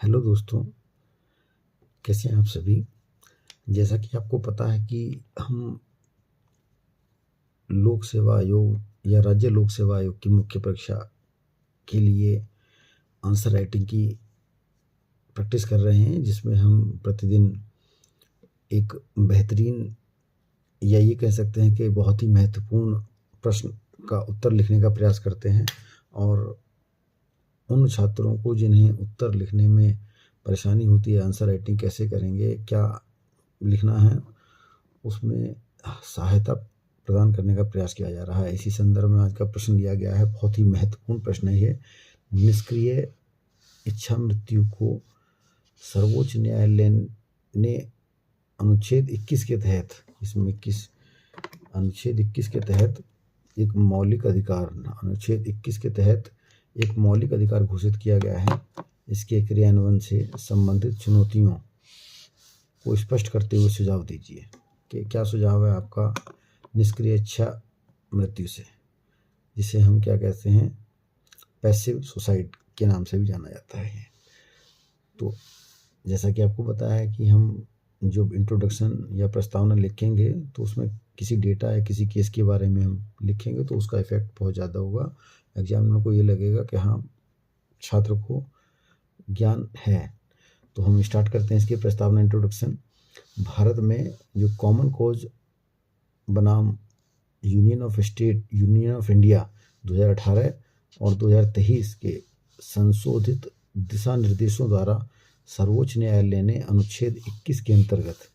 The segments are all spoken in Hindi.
हेलो दोस्तों, कैसे हैं आप सभी। जैसा कि आपको पता है कि हम लोक सेवा आयोग या राज्य लोक सेवा आयोग की मुख्य परीक्षा के लिए आंसर राइटिंग की प्रैक्टिस कर रहे हैं, जिसमें हम प्रतिदिन एक बेहतरीन या ये कह सकते हैं कि बहुत ही महत्वपूर्ण प्रश्न का उत्तर लिखने का प्रयास करते हैं। और उन छात्रों को जिन्हें उत्तर लिखने में परेशानी होती है, आंसर राइटिंग कैसे करेंगे, क्या लिखना है, उसमें सहायता प्रदान करने का प्रयास किया जा रहा है। इसी संदर्भ में आज का प्रश्न लिया गया है। बहुत ही महत्वपूर्ण प्रश्न है ये। निष्क्रिय इच्छा मृत्यु को सर्वोच्च न्यायालय ने अनुच्छेद 21 के तहत, इसमें अनुच्छेद 21 के तहत एक मौलिक अधिकार, अनुच्छेद 21 के तहत एक मौलिक अधिकार घोषित किया गया है। इसके क्रियान्वयन से संबंधित चुनौतियों को स्पष्ट करते हुए सुझाव दीजिए कि क्या सुझाव है आपका निष्क्रिय इच्छा मृत्यु से, जिसे हम क्या कहते हैं, पैसिव सुसाइड के नाम से भी जाना जाता है। तो जैसा कि आपको पता है कि हम जो इंट्रोडक्शन या प्रस्तावना लिखेंगे तो उसमें किसी डेटा या किसी केस के बारे में हम लिखेंगे तो उसका इफेक्ट बहुत ज़्यादा होगा। एग्जामिनर को ये लगेगा कि हाँ, छात्र को ज्ञान है। तो हम स्टार्ट करते हैं इसकी प्रस्तावना, इंट्रोडक्शन। भारत में जो कॉमन कॉज बनाम यूनियन ऑफ इंडिया 2018 और 2023 के संशोधित दिशा निर्देशों द्वारा सर्वोच्च न्यायालय ने अनुच्छेद 21 के अंतर्गत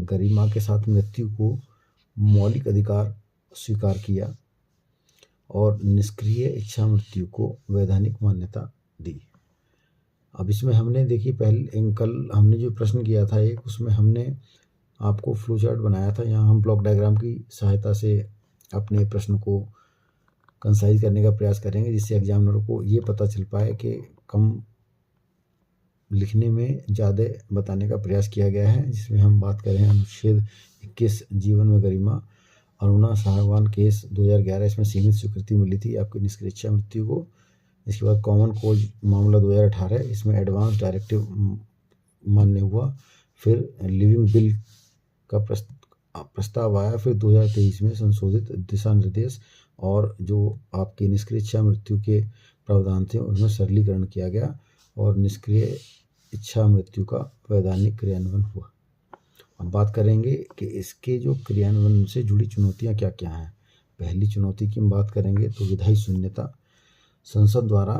गरिमा के साथ मृत्यु को मौलिक अधिकार स्वीकार किया और निष्क्रिय इच्छा मृत्यु को वैधानिक मान्यता दी। अब इसमें हमने देखिए, कल हमने जो प्रश्न किया था एक, उसमें हमने आपको फ्लो चार्ट बनाया था। यहाँ हम ब्लॉक डायग्राम की सहायता से अपने प्रश्न को कंसाइज करने का प्रयास करेंगे, जिससे एग्जामिनर को ये पता चल पाए कि कम लिखने में ज़्यादा बताने का प्रयास किया गया है। जिसमें हम बात करें अनुच्छेद 21 जीवन में गरिमा, अरुणा साहवान केस 2011, इसमें सीमित स्वीकृति मिली थी आपकी निष्क्रिय इच्छा मृत्यु को। इसके बाद कॉमन कॉज मामला 2018, इसमें एडवांस डायरेक्टिव मान्य हुआ। फिर लिविंग बिल का प्रस्ताव आया। फिर 2023 में संशोधित दिशा निर्देश और जो आपकी निष्क्रिय इच्छा मृत्यु के प्रावधान थे उनमें सरलीकरण किया गया और निष्क्रिय इच्छा मृत्यु का वैधानिक क्रियान्वयन हुआ। अब बात करेंगे कि इसके जो क्रियान्वयन से जुड़ी चुनौतियां क्या क्या हैं। पहली चुनौती की हम बात करेंगे तो विधायी शून्यता, संसद द्वारा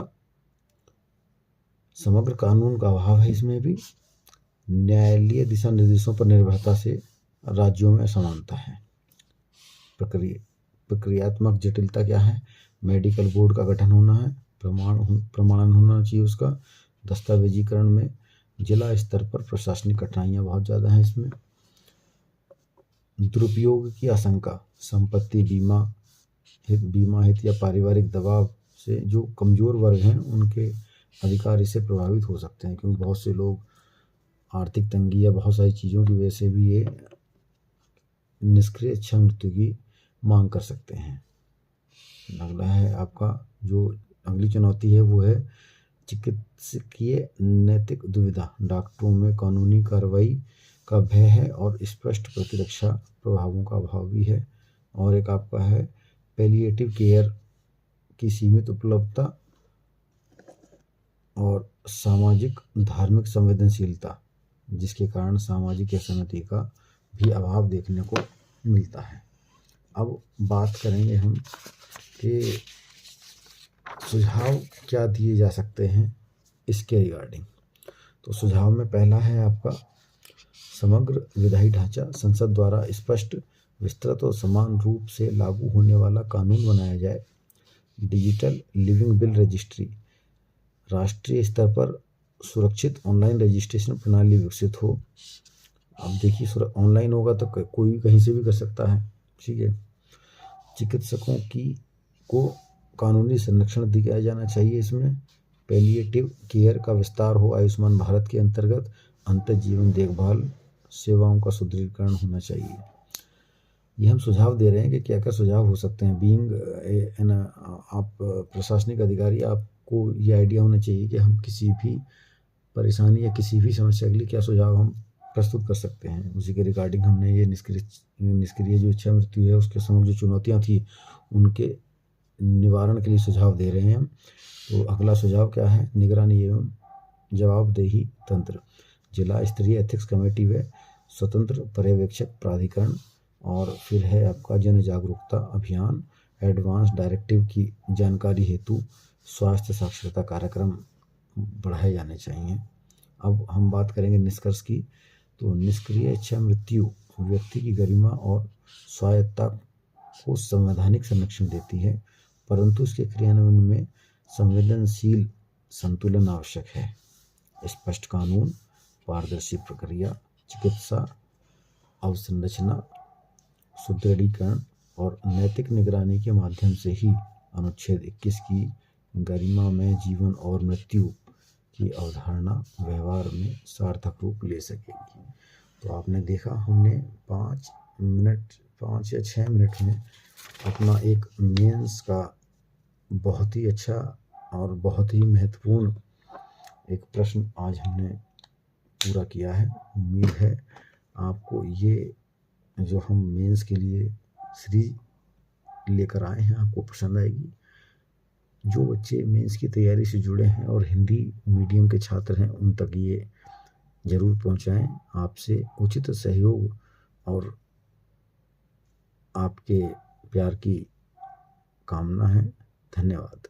समग्र कानून का अभाव है। इसमें भी न्यायालयीय दिशा निर्देशों पर निर्भरता से राज्यों में असमानता है। प्रक्रियात्मक जटिलता क्या है, मेडिकल बोर्ड का गठन होना है, प्रमाणन होना चाहिए उसका। दस्तावेजीकरण में जिला स्तर पर प्रशासनिक कठिनाइयाँ बहुत ज़्यादा हैं। इसमें दुरुपयोग की आशंका, संपत्ति बीमा हित या पारिवारिक दबाव से जो कमज़ोर वर्ग हैं उनके अधिकार इससे प्रभावित हो सकते हैं, क्योंकि बहुत से लोग आर्थिक तंगी या बहुत सारी चीज़ों की वजह से भी ये निष्क्रिय इच्छा मृत्यु की मांग कर सकते हैं। अगला है आपका, जो अगली चुनौती है वो है चिकित्सकीय नैतिक दुविधा। डॉक्टरों में कानूनी कार्रवाई का भय है और स्पष्ट प्रतिरक्षा प्रभावों का अभाव भी है। और एक आपका है पैलिएटिव केयर की सीमित उपलब्धता और सामाजिक धार्मिक संवेदनशीलता, जिसके कारण सामाजिक असहमति का भी अभाव देखने को मिलता है। अब बात करेंगे हम कि सुझाव क्या दिए जा सकते हैं इसके रिगार्डिंग। तो सुझाव में पहला है आपका समग्र विधायी ढांचा, संसद द्वारा स्पष्ट, विस्तृत और समान रूप से लागू होने वाला कानून बनाया जाए। डिजिटल लिविंग बिल रजिस्ट्री, राष्ट्रीय स्तर पर सुरक्षित ऑनलाइन रजिस्ट्रेशन प्रणाली विकसित हो। अब देखिए, ऑनलाइन होगा तो कोई भी कहीं से भी कर सकता है, ठीक है। चिकित्सकों को कानूनी संरक्षण दिया जाना चाहिए। इसमें पैलिएटिव केयर का विस्तार हो। आयुष्मान भारत के अंतर्गत अंतर जीवन देखभाल सेवाओं का सुदृढ़ीकरण होना चाहिए। ये हम सुझाव दे रहे हैं कि क्या क्या सुझाव हो सकते हैं। आप प्रशासनिक अधिकारी, आपको ये आइडिया होना चाहिए कि हम किसी भी परेशानी या किसी भी समस्या के लिए क्या सुझाव हम प्रस्तुत कर सकते हैं। उसी के रिगार्डिंग हमने ये निष्क्रिय जो इच्छा मृत्यु है उसके समक्ष जो चुनौतियाँ थी उनके निवारण के लिए सुझाव दे रहे हैं हम। तो अगला सुझाव क्या है, निगरानी एवं जवाबदेही तंत्र, जिला स्तरीय एथिक्स कमेटी व स्वतंत्र पर्यवेक्षक प्राधिकरण, और फिर है आपका जन जागरूकता अभियान, एडवांस डायरेक्टिव की जानकारी हेतु स्वास्थ्य साक्षरता कार्यक्रम बढ़ाए जाने चाहिए। अब हम बात करेंगे निष्कर्ष की। तो निष्क्रिय इच्छा मृत्यु व्यक्ति की गरिमा और स्वायत्तता को संवैधानिक संरक्षण देती है, परंतु इसके क्रियान्वयन में संवेदनशील संतुलन आवश्यक है। स्पष्ट कानून, पारदर्शी प्रक्रिया, चिकित्सा अवसंरचना सुदृढ़ीकरण और नैतिक निगरानी के माध्यम से ही अनुच्छेद 21 की गरिमा में जीवन और मृत्यु की अवधारणा व्यवहार में सार्थक रूप ले सकेगी। तो आपने देखा, हमने 5 या 6 मिनट में अपना एक मेंस का बहुत ही अच्छा और बहुत ही महत्वपूर्ण एक प्रश्न आज हमने पूरा किया है। उम्मीद है आपको ये जो हम मेंस के लिए सीरीज लेकर आए हैं आपको पसंद आएगी। जो बच्चे मेंस की तैयारी से जुड़े हैं और हिंदी मीडियम के छात्र हैं उन तक ये ज़रूर पहुंचाएं। आपसे उचित सहयोग और आपके प्यार की कामना है। धन्यवाद।